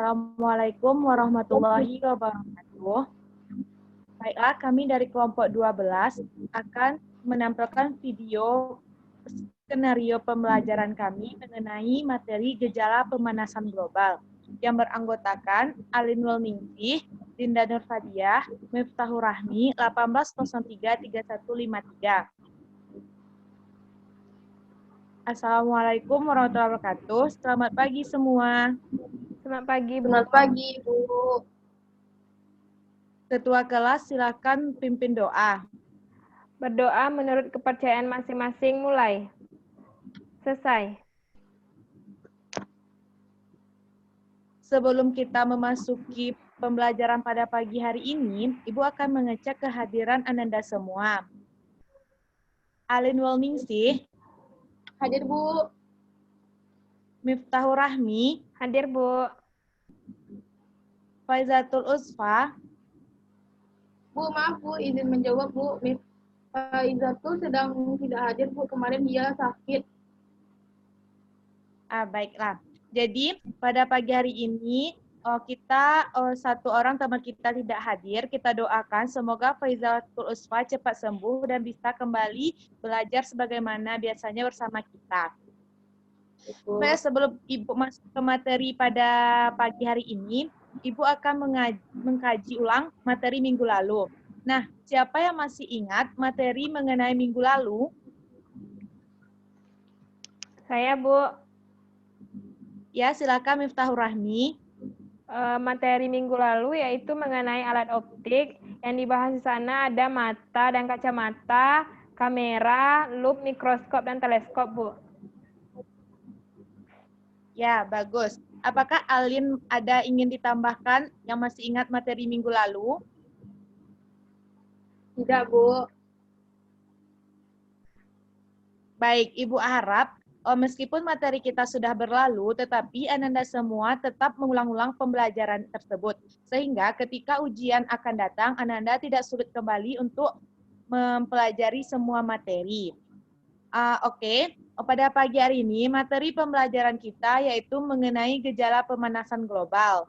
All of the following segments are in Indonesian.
Assalamualaikum warahmatullahi wabarakatuh. Baiklah, kami dari kelompok 12 akan menampilkan video skenario pembelajaran kami mengenai materi gejala pemanasan global yang beranggotakan Alinul Ningsih, Dinda Nurfadiah, Miftahur Rahmi, 18033153. Assalamualaikum warahmatullahi wabarakatuh. Selamat pagi semua. Selamat pagi, Bu. Selamat pagi, Bu. Ketua kelas silakan pimpin doa. Berdoa menurut kepercayaan masing-masing mulai. Selesai. Sebelum kita memasuki pembelajaran pada pagi hari ini, Ibu akan mengecek kehadiran Ananda semua. Alinul Ningsih, Hadir, Bu. Miftahur Rahmi, Hadir, Bu. Faizatul Usfa, Bu, maaf, Bu. Izin menjawab, Bu. Izatul sedang tidak hadir, Bu. Kemarin dia sakit. Baiklah. Jadi pada pagi hari ini kita satu orang teman kita tidak hadir. Kita doakan semoga Faizatul Usfa cepat sembuh dan bisa kembali belajar sebagaimana biasanya bersama kita. Baik, sebelum Ibu masuk ke materi pada pagi hari ini, Ibu akan mengkaji ulang materi minggu lalu. Nah, siapa yang masih ingat materi mengenai minggu lalu? Saya, Bu. Ya, silakan Miftahur Rahmi. Materi minggu lalu yaitu mengenai alat optik. Yang dibahas di sana ada mata dan kacamata, kamera, lup, mikroskop, dan teleskop, Bu. Ya, bagus. Apakah Alin ada ingin ditambahkan yang masih ingat materi minggu lalu? Tidak, Bu. Baik, Ibu harap meskipun materi kita sudah berlalu, tetapi Ananda semua tetap mengulang-ulang pembelajaran tersebut. Sehingga ketika ujian akan datang, Ananda tidak sulit kembali untuk mempelajari semua materi. Oke. Pada pagi hari ini, materi pembelajaran kita yaitu mengenai gejala pemanasan global.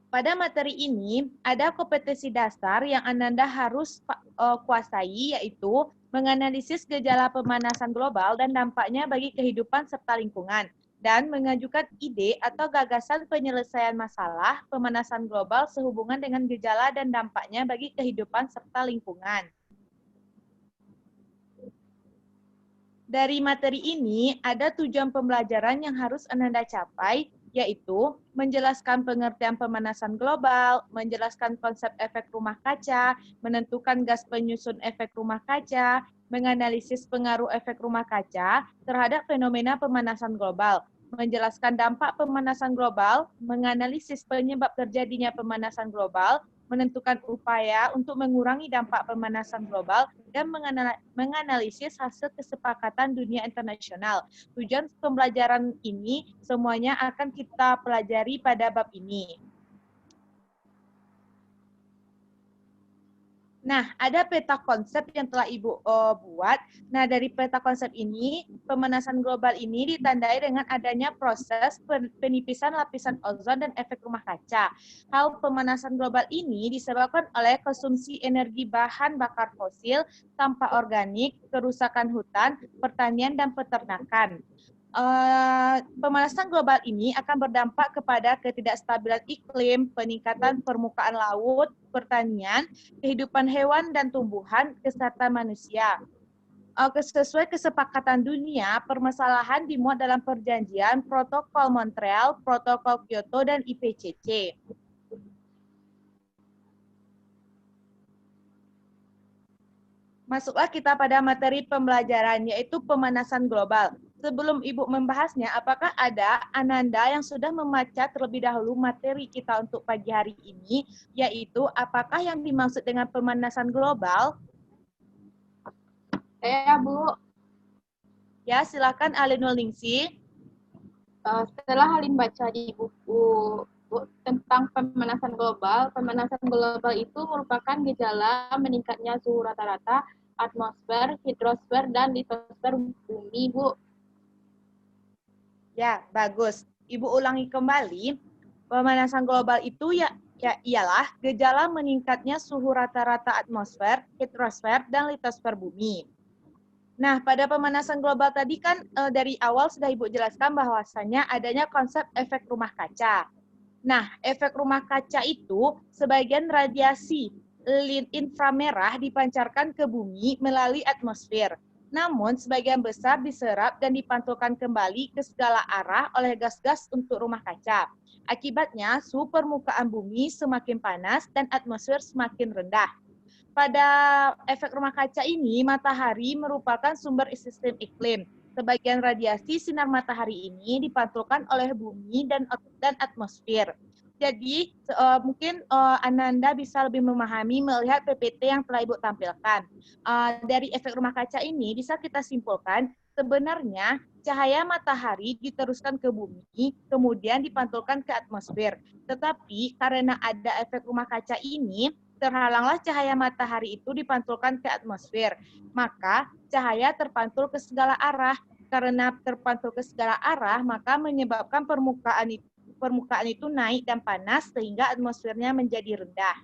Pada materi ini, ada kompetensi dasar yang Ananda harus kuasai, yaitu menganalisis gejala pemanasan global dan dampaknya bagi kehidupan serta lingkungan, dan mengajukan ide atau gagasan penyelesaian masalah pemanasan global sehubungan dengan gejala dan dampaknya bagi kehidupan serta lingkungan. Dari materi ini, ada tujuan pembelajaran yang harus Ananda capai, yaitu menjelaskan pengertian pemanasan global, menjelaskan konsep efek rumah kaca, menentukan gas penyusun efek rumah kaca, menganalisis pengaruh efek rumah kaca terhadap fenomena pemanasan global, menjelaskan dampak pemanasan global, menganalisis penyebab terjadinya pemanasan global, menentukan upaya untuk mengurangi dampak pemanasan global, dan menganalisis hasil kesepakatan dunia internasional. Tujuan pembelajaran ini semuanya akan kita pelajari pada bab ini. Nah, ada peta konsep yang telah Ibu buat. Nah, dari peta konsep ini, pemanasan global ini ditandai dengan adanya proses penipisan lapisan ozon dan efek rumah kaca. Hal pemanasan global ini disebabkan oleh konsumsi energi bahan bakar fosil, sampah organik, kerusakan hutan, pertanian, dan peternakan. Pemanasan global ini akan berdampak kepada ketidakstabilan iklim, peningkatan permukaan laut, pertanian, kehidupan hewan dan tumbuhan, kesehatan manusia. Sesuai kesepakatan dunia, permasalahan dimuat dalam perjanjian Protokol Montreal, Protokol Kyoto, dan IPCC. Masuklah kita pada materi pembelajaran, yaitu pemanasan global. Sebelum Ibu membahasnya, apakah ada Ananda yang sudah membaca terlebih dahulu materi kita untuk pagi hari ini, yaitu apakah yang dimaksud dengan pemanasan global? Saya, Bu. Ya, silakan Alinul Ningsih. Setelah Halin baca di buku tentang pemanasan global itu merupakan gejala meningkatnya suhu rata-rata atmosfer, hidrosfer, dan litosfer bumi, Bu. Ya, bagus. Ibu ulangi kembali. Pemanasan global itu ialah gejala meningkatnya suhu rata-rata atmosfer, hidrosfer, dan litosfer bumi. Nah, pada pemanasan global tadi kan dari awal sudah Ibu jelaskan bahwasannya adanya konsep efek rumah kaca. Nah, efek rumah kaca itu sebagian radiasi inframerah dipancarkan ke bumi melalui atmosfer. Namun, sebagian besar diserap dan dipantulkan kembali ke segala arah oleh gas-gas untuk rumah kaca. Akibatnya, suhu permukaan bumi semakin panas dan atmosfer semakin rendah. Pada efek rumah kaca ini, matahari merupakan sumber sistem iklim. Sebagian radiasi sinar matahari ini dipantulkan oleh bumi dan atmosfer. Jadi mungkin Ananda bisa lebih memahami melihat PPT yang telah Ibu tampilkan. Dari efek rumah kaca ini bisa kita simpulkan sebenarnya cahaya matahari diteruskan ke bumi, kemudian dipantulkan ke atmosfer. Tetapi karena ada efek rumah kaca ini, terhalanglah cahaya matahari itu dipantulkan ke atmosfer. Maka cahaya terpantul ke segala arah. Karena terpantul ke segala arah, maka menyebabkan permukaan itu naik dan panas sehingga atmosfernya menjadi rendah.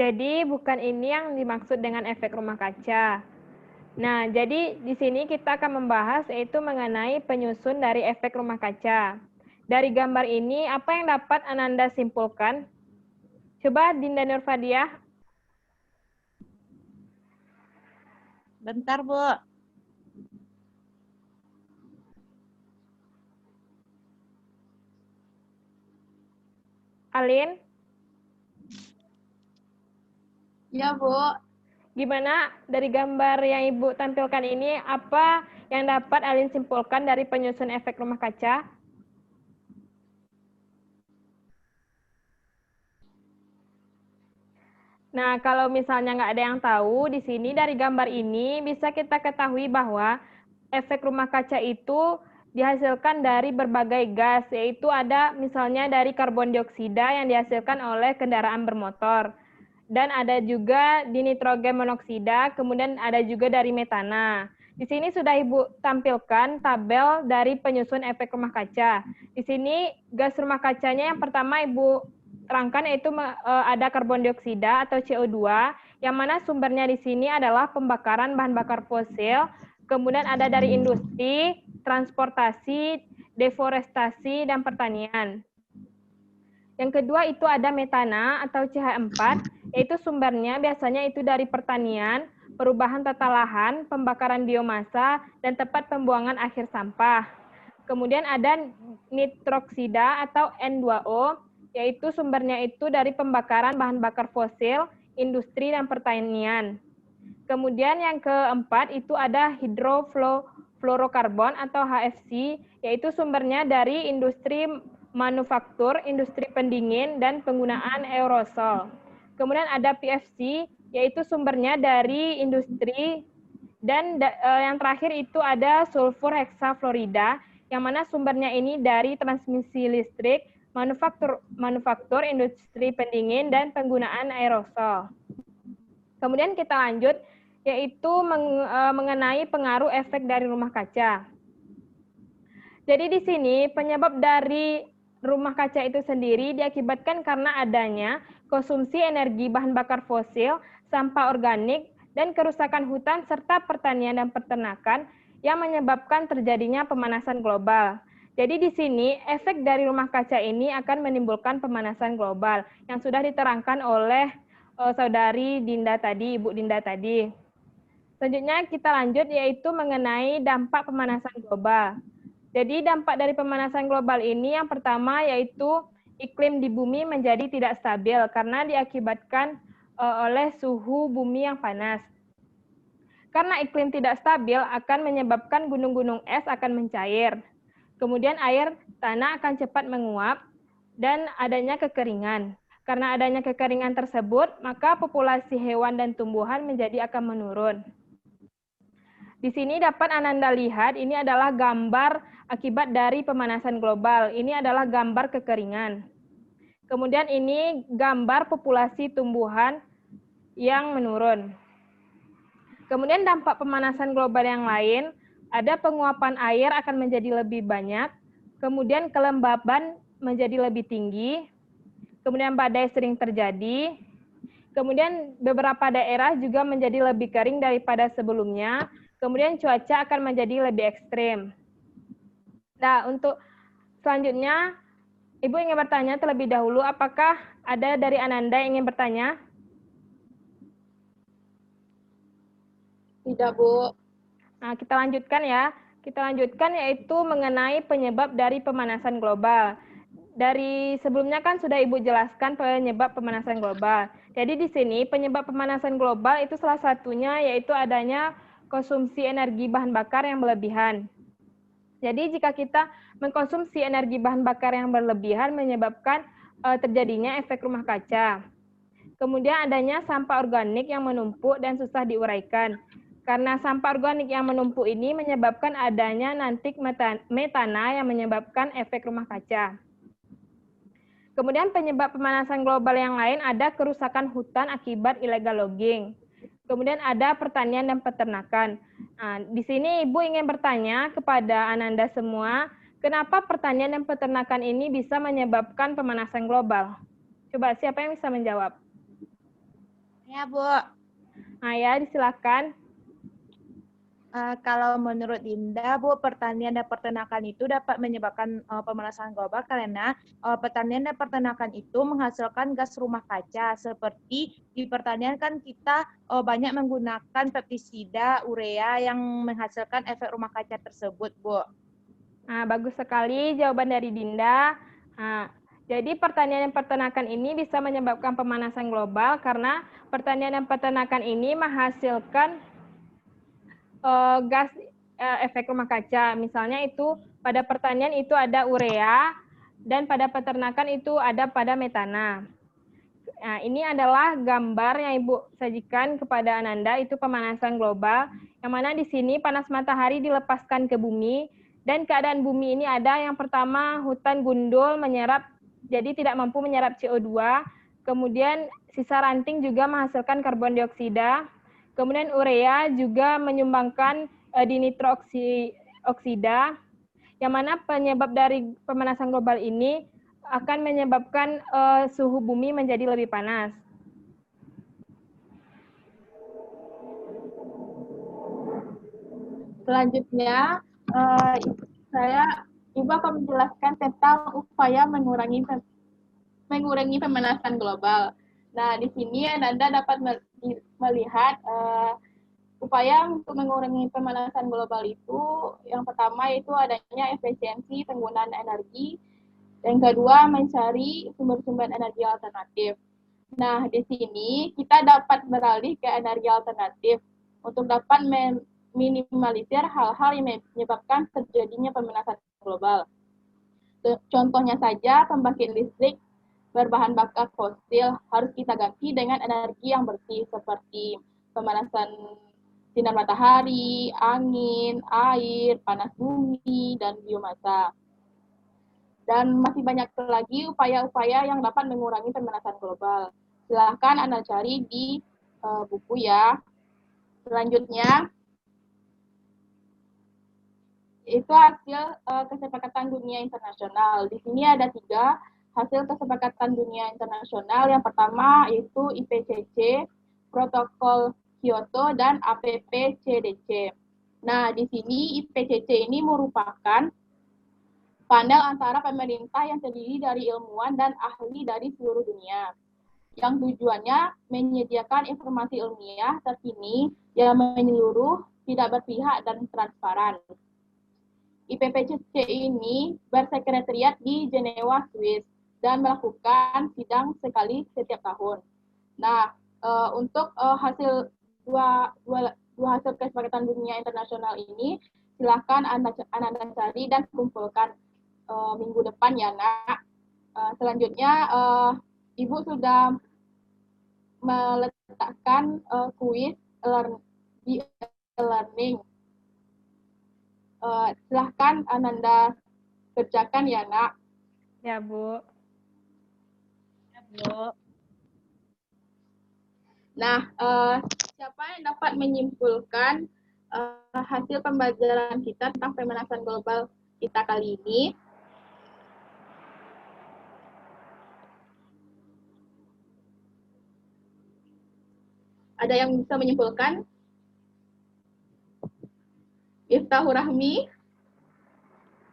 Jadi bukan ini yang dimaksud dengan efek rumah kaca. Nah, jadi di sini kita akan membahas yaitu mengenai penyusun dari efek rumah kaca. Dari gambar ini, apa yang dapat Ananda simpulkan? Coba Dinda Nurfadiah. Bentar, Bu. Alin? Ya, Bu. Gimana dari gambar yang Ibu tampilkan ini, apa yang dapat Alin simpulkan dari penyusun efek rumah kaca? Nah, kalau misalnya nggak ada yang tahu, di sini dari gambar ini bisa kita ketahui bahwa efek rumah kaca itu dihasilkan dari berbagai gas, yaitu ada misalnya dari karbon dioksida yang dihasilkan oleh kendaraan bermotor. Dan ada juga di nitrogen monoksida, kemudian ada juga dari metana. Di sini sudah Ibu tampilkan tabel dari penyusun efek rumah kaca. Di sini gas rumah kacanya yang pertama Ibu terangkan yaitu ada karbon dioksida atau CO2, yang mana sumbernya di sini adalah pembakaran bahan bakar fosil, kemudian ada dari industri, transportasi, deforestasi, dan pertanian. Yang kedua itu ada metana atau CH4, yaitu sumbernya biasanya itu dari pertanian, perubahan tata lahan, pembakaran biomasa, dan tempat pembuangan akhir sampah. Kemudian ada nitroksida atau N2O, yaitu sumbernya itu dari pembakaran bahan bakar fosil, industri, dan pertanian. Kemudian yang keempat itu ada hidrofluorokarbon atau HFC, yaitu sumbernya dari industri manufaktur, industri pendingin, dan penggunaan aerosol. Kemudian ada PFC, yaitu sumbernya dari industri, dan yang terakhir itu ada sulfur heksafluorida, yang mana sumbernya ini dari transmisi listrik, manufaktur, industri pendingin, dan penggunaan aerosol. Kemudian kita lanjut, yaitu mengenai pengaruh efek dari rumah kaca. Jadi di sini penyebab dari rumah kaca itu sendiri diakibatkan karena adanya konsumsi energi bahan bakar fosil, sampah organik, dan kerusakan hutan serta pertanian dan peternakan yang menyebabkan terjadinya pemanasan global. Jadi di sini efek dari rumah kaca ini akan menimbulkan pemanasan global yang sudah diterangkan oleh saudari Dinda tadi, Ibu Dinda tadi. Selanjutnya kita lanjut yaitu mengenai dampak pemanasan global. Jadi dampak dari pemanasan global ini yang pertama yaitu iklim di bumi menjadi tidak stabil karena diakibatkan oleh suhu bumi yang panas. Karena iklim tidak stabil akan menyebabkan gunung-gunung es akan mencair. Kemudian air tanah akan cepat menguap dan adanya kekeringan. Karena adanya kekeringan tersebut, maka populasi hewan dan tumbuhan menjadi akan menurun. Di sini dapat Ananda lihat, ini adalah gambar akibat dari pemanasan global. Ini adalah gambar kekeringan. Kemudian ini gambar populasi tumbuhan yang menurun. Kemudian dampak pemanasan global yang lain, ada penguapan air akan menjadi lebih banyak, kemudian kelembaban menjadi lebih tinggi, kemudian badai sering terjadi, kemudian beberapa daerah juga menjadi lebih kering daripada sebelumnya, kemudian cuaca akan menjadi lebih ekstrim. Nah, untuk selanjutnya, Ibu ingin bertanya terlebih dahulu, apakah ada dari Ananda yang ingin bertanya? Tidak, Bu. Nah, kita lanjutkan ya. Kita lanjutkan yaitu mengenai penyebab dari pemanasan global. Dari sebelumnya kan sudah Ibu jelaskan penyebab pemanasan global. Jadi di sini penyebab pemanasan global itu salah satunya yaitu adanya konsumsi energi bahan bakar yang berlebihan. Jadi jika kita mengkonsumsi energi bahan bakar yang berlebihan menyebabkan terjadinya efek rumah kaca. Kemudian adanya sampah organik yang menumpuk dan susah diuraikan. Karena sampah organik yang menumpuk ini menyebabkan adanya nanti metana yang menyebabkan efek rumah kaca. Kemudian penyebab pemanasan global yang lain ada kerusakan hutan akibat illegal logging. Kemudian ada pertanian dan peternakan. Nah, di sini Ibu ingin bertanya kepada Ananda semua, kenapa pertanian dan peternakan ini bisa menyebabkan pemanasan global? Coba siapa yang bisa menjawab? Ya, Bu. Nah, ya, silakan. Kalau menurut Dinda, Bu, pertanian dan peternakan itu dapat menyebabkan pemanasan global karena pertanian dan peternakan itu menghasilkan gas rumah kaca. Seperti di pertanian kan kita banyak menggunakan pestisida, urea yang menghasilkan efek rumah kaca tersebut, Bu. Nah, bagus sekali jawaban dari Dinda. Nah, jadi pertanian dan peternakan ini bisa menyebabkan pemanasan global karena pertanian dan peternakan ini menghasilkan gas efek rumah kaca. Misalnya itu pada pertanian itu ada urea dan pada peternakan itu ada pada metana. Nah, ini adalah gambar yang Ibu sajikan kepada Ananda, itu pemanasan global, yang mana di sini panas matahari dilepaskan ke bumi, dan keadaan bumi ini ada yang pertama hutan gundul menyerap, jadi tidak mampu menyerap CO2, kemudian sisa ranting juga menghasilkan karbon dioksida, kemudian urea juga menyumbangkan dinitrooksida, yang mana penyebab dari pemanasan global ini akan menyebabkan suhu bumi menjadi lebih panas. Selanjutnya, Ibu akan menjelaskan tentang upaya mengurangi pemanasan global. Nah, di sini Anda dapat melihat upaya untuk mengurangi pemanasan global itu, yang pertama itu adanya efisiensi penggunaan energi, yang kedua mencari sumber-sumber energi alternatif. Nah, di sini kita dapat beralih ke energi alternatif untuk dapat meminimalisir hal-hal yang menyebabkan terjadinya pemanasan global. Contohnya saja, pembangkit listrik berbahan bakar fosil harus kita ganti dengan energi yang bersih seperti pemanasan sinar matahari, angin, air, panas bumi, dan biomasa. Dan masih banyak lagi upaya-upaya yang dapat mengurangi pemanasan global. Silahkan Anda cari di buku ya. Selanjutnya, itu hasil kesepakatan dunia internasional. Di sini ada 3 hasil kesepakatan dunia internasional. Yang pertama yaitu IPCC, Protokol Kyoto, dan APPCDC. Nah, di sini IPCC ini merupakan panel antara pemerintah yang terdiri dari ilmuwan dan ahli dari seluruh dunia, yang tujuannya menyediakan informasi ilmiah terkini yang menyeluruh, tidak berpihak, dan transparan. IPCC ini bersekretariat di Jenewa, Swiss, dan melakukan sidang sekali setiap tahun. Nah, untuk hasil dua hasil kesepakatan dunia internasional ini, silakan Anda cari dan kumpulkan minggu depan ya, Nak. Selanjutnya, Ibu sudah meletakkan kuis di e-learning. Silahkan Ananda kerjakan ya, Nak. Ya, Bu. Ya, Bu. Nah, siapa yang dapat menyimpulkan hasil pembelajaran kita tentang pemanasan global kita kali ini? Ada yang bisa menyimpulkan? Miftahur Rahmi?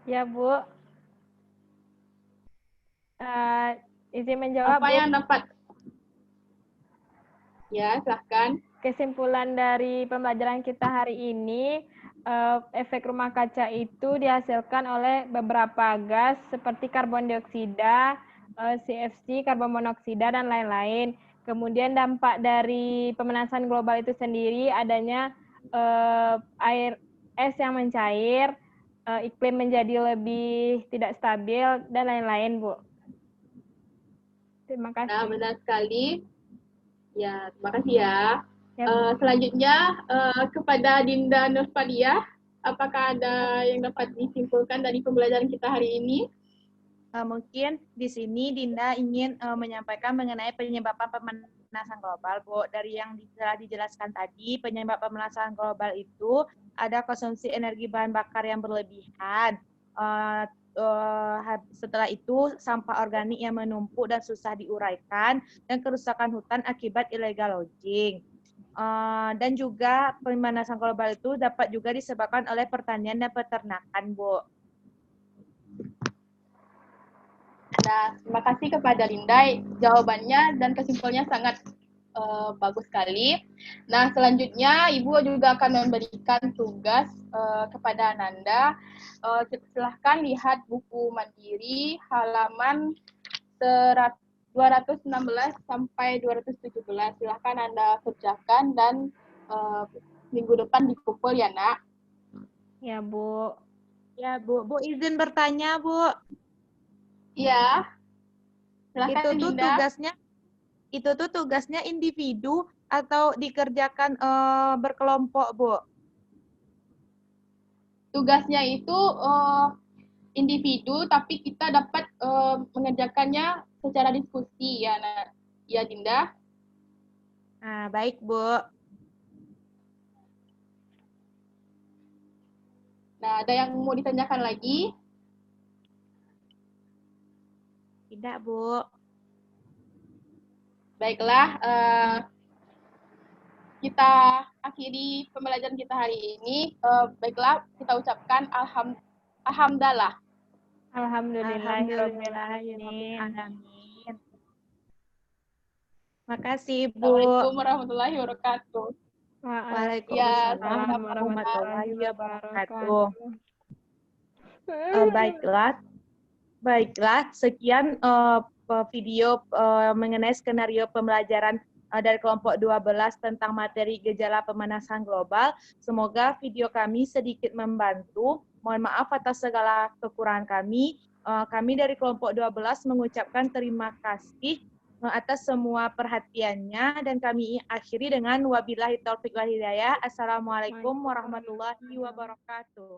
Ya, Bu. Izin menjawab, Apa Bu. yang dapat? Ya, silahkan. Kesimpulan dari pembelajaran kita hari ini, efek rumah kaca itu dihasilkan oleh beberapa gas seperti karbon dioksida, CFC, karbon monoksida, dan lain-lain. Kemudian dampak dari pemanasan global itu sendiri adanya air es yang mencair, iklim menjadi lebih tidak stabil, dan lain-lain, Bu. Terima kasih. Nah, benar sekali. Ya, terima kasih ya. Ya, Selanjutnya kepada Dinda Nurfadiah, apakah ada yang dapat disimpulkan dari pembelajaran kita hari ini? Mungkin di sini Dinda ingin menyampaikan mengenai penyebab pemanasan global, Bu. Dari yang telah dijelaskan tadi, penyebab pemanasan global itu ada konsumsi energi bahan bakar yang berlebihan. Setelah itu, sampah organik yang menumpuk dan susah diuraikan, dan kerusakan hutan akibat illegal logging. Dan juga pemanasan global itu dapat juga disebabkan oleh pertanian dan peternakan, Bu. Nah, terima kasih kepada Lindai. Jawabannya dan kesimpulannya sangat bagus sekali. Nah, selanjutnya Ibu juga akan memberikan tugas kepada Ananda. Silahkan lihat buku Mandiri halaman 216 sampai 217. Silahkan Anda kerjakan dan minggu depan dikumpul ya, Nak. ya, Bu. Ya, Bu. Bu izin bertanya, Bu. Iya. Silahkan, Dinda. Itu tuh tugasnya individu atau dikerjakan berkelompok, Bu? Tugasnya itu individu, tapi kita dapat mengerjakannya secara diskusi ya, ya Dinda. Nah, baik, Bu. Nah, ada yang mau ditanyakan lagi? Tidak, Bu. Baiklah, kita akhiri pembelajaran kita hari ini. Baiklah, kita ucapkan alhamdulillah. Alhamdulillahirobbilalamin. Makasih, Bu. Assalamualaikum warahmatullahi wabarakatuh. Waalaikumsalam warahmatullahi wabarakatuh. Baiklah, sekian video mengenai skenario pembelajaran dari kelompok 12 tentang materi gejala pemanasan global. Semoga video kami sedikit membantu. Mohon maaf atas segala kekurangan kami. Kami dari kelompok 12 mengucapkan terima kasih atas semua perhatiannya, dan kami akhiri dengan wabillahi taufiq wal hidayah. Assalamualaikum warahmatullahi wabarakatuh.